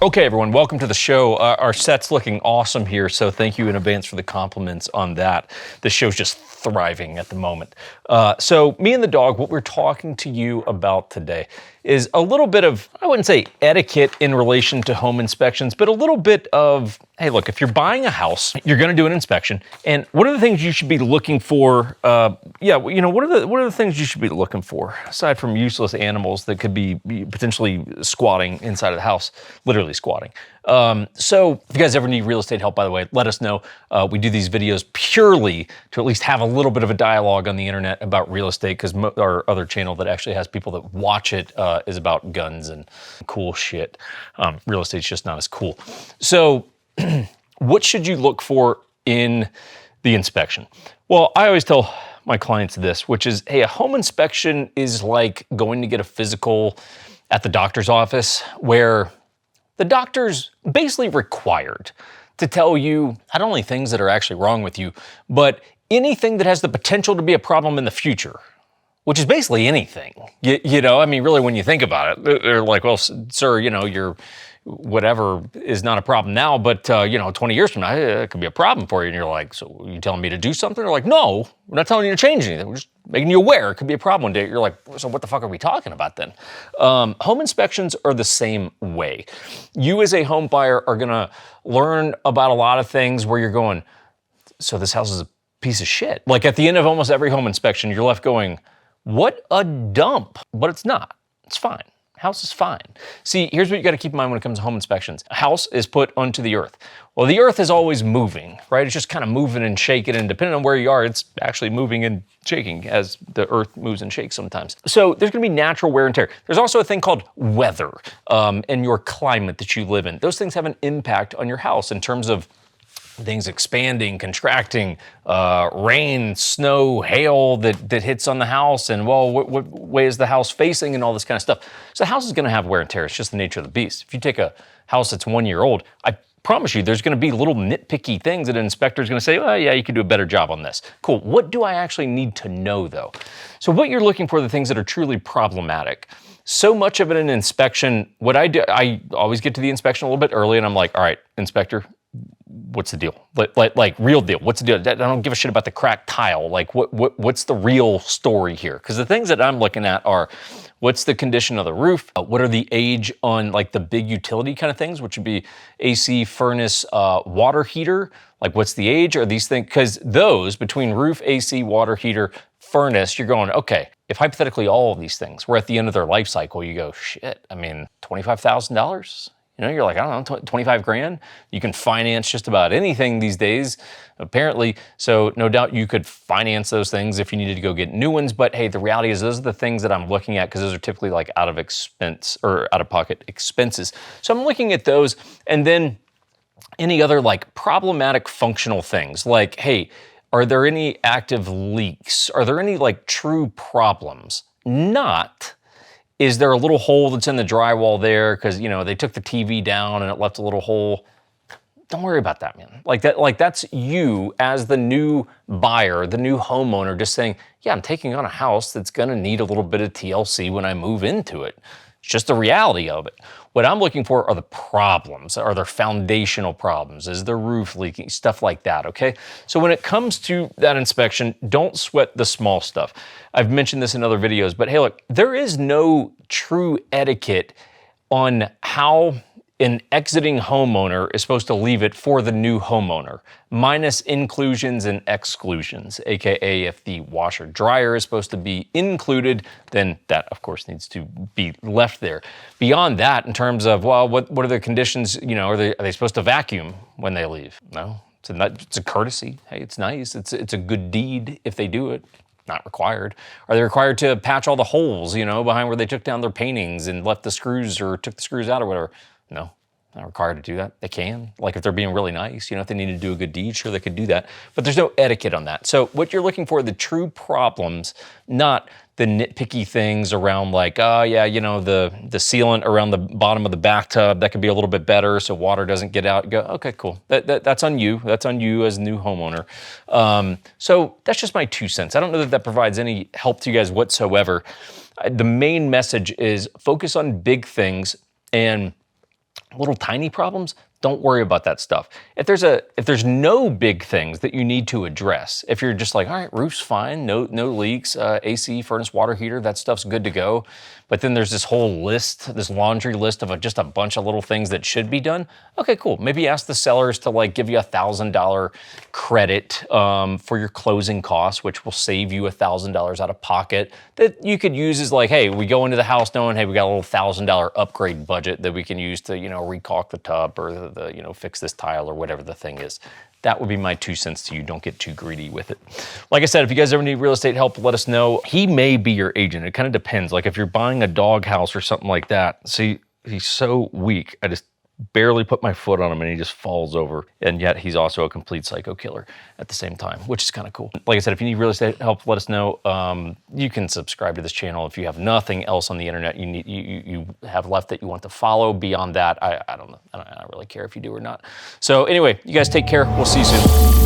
Okay, everyone, welcome to the show. Our set's looking awesome here, so thank you in advance for the compliments on that. The show's just thriving at the moment. So me and the dog, what we're talking to you about today is a little bit of, I wouldn't say etiquette in relation to home inspections, but a little bit of, hey, look, if you're buying a house, you're going to do an inspection, and what are the things you should be looking for? What are the things you should be looking for aside from useless animals that could be potentially squatting inside of the house, literally squatting. So if you guys ever need real estate help, by the way, let us know. We do these videos purely to at least have a little bit of a dialogue on the internet about real estate, because our other channel that actually has people that watch it is about guns and cool shit. Real estate's just not as cool. So what should you look for in the inspection? Well, I always tell my clients this, which is, hey, a home inspection is like going to get a physical at the doctor's office, where the doctor's basically required to tell you not only things that are actually wrong with you, but anything that has the potential to be a problem in the future, which is basically anything. Really, when you think about it, they're like, well, sir, your whatever is not a problem now, but 20 years from now, it could be a problem for you. And you're like, so you telling me to do something? They're like, no, we're not telling you to change anything. We're just making you aware it could be a problem one day. You're like, so what the fuck are we talking about then? Home inspections are the same way. You as a home buyer are gonna learn about a lot of things where you're going, so this house is a piece of shit. Like at the end of almost every home inspection, you're left going, what a dump. But it's not, it's fine. House is fine. See, here's what you got to keep in mind when it comes to home inspections. A house is put onto the earth. Well, the earth is always moving, right? It's just kind of moving and shaking, and depending on where you are, it's actually moving and shaking as the earth moves and shakes sometimes. So there's going to be natural wear and tear. There's also a thing called weather and your climate that you live in. Those things have an impact on your house in terms of things expanding, contracting, rain, snow, hail that hits on the house, and well, what way is the house facing, and all this kind of stuff. So the house is going to have wear and tear. It's just the nature of the beast. If you take a house that's 1 year old, I promise you there's going to be little nitpicky things that an inspector is going to say, well, yeah, you could do a better job on this. Cool. What do I actually need to know, though? So what you're looking for are the things that are truly problematic. So much of it in an inspection, what I do, I always get to the inspection a little bit early, and I'm like, all right, inspector, what's the deal? Like real deal. What's the deal? I don't give a shit about the cracked tile. Like what's the real story here? Because the things that I'm looking at are, what's the condition of the roof? What are the age on like the big utility kind of things, which would be AC, furnace, water heater? Like what's the age? Are these things? Because those between roof, AC, water heater, furnace, you're going, okay, if hypothetically all of these things were at the end of their life cycle, you go, shit, I mean, $25,000? You're like, I don't know, 25 grand. You can finance just about anything these days, apparently. So no doubt you could finance those things if you needed to go get new ones. But hey, the reality is those are the things that I'm looking at, because those are typically like out of pocket expenses. So I'm looking at those, and then any other like problematic functional things like, hey, are there any active leaks? Are there any like true problems? Not, is there a little hole that's in the drywall there because, they took the TV down and it left a little hole? Don't worry about that, man. Like that's you as the new buyer, the new homeowner, just saying, yeah, I'm taking on a house that's gonna need a little bit of TLC when I move into it. It's just the reality of it. What I'm looking for are the problems. Are there foundational problems? Is the roof leaking? Stuff like that, okay? So when it comes to that inspection, don't sweat the small stuff. I've mentioned this in other videos, but hey, look, there is no true etiquette on how an exiting homeowner is supposed to leave it for the new homeowner, minus inclusions and exclusions, AKA if the washer dryer is supposed to be included, then that of course needs to be left there. Beyond that, in terms of, well, what are the conditions, are they supposed to vacuum when they leave? No, it's a courtesy. Hey, it's nice. It's a good deed if they do it. Not required. Are they required to patch all the holes, behind where they took down their paintings and left the screws or took the screws out or whatever? No, not required to do that. They can, like if they're being really nice, if they need to do a good deed, sure they could do that. But there's no etiquette on that. So what you're looking for are the true problems, not the nitpicky things around like, oh yeah, the sealant around the bottom of the bathtub, that could be a little bit better so water doesn't get out. Go, okay, cool. That's on you. That's on you as a new homeowner. So that's just my 2 cents. I don't know that provides any help to you guys whatsoever. The main message is focus on big things, and Little tiny problems, don't worry about that stuff. If there's no big things that you need to address, if you're just like, all right, roof's fine, no leaks, AC, furnace, water heater, that stuff's good to go. But then there's this whole list, this laundry list of just a bunch of little things that should be done. Okay, cool. Maybe ask the sellers to like give you $1,000 credit for your closing costs, which will save you $1,000 out of pocket. That you could use as like, hey, we go into the house knowing, hey, we got a little $1,000 upgrade budget that we can use to, recaulk the tub or fix this tile or whatever the thing is. That would be my 2 cents to you. Don't get too greedy with it. Like I said, if you guys ever need real estate help, let us know. He may be your agent. It kind of depends. Like if you're buying a dog house or something like that. See, he's so weak. I just barely put my foot on him and he just falls over. And yet he's also a complete psycho killer at the same time, which is kind of cool. Like I said, if you need real estate help, let us know. You can subscribe to this channel if you have nothing else on the internet you have left that you want to follow. Beyond that, I don't know. I don't really care if you do or not. So anyway, you guys take care. We'll see you soon.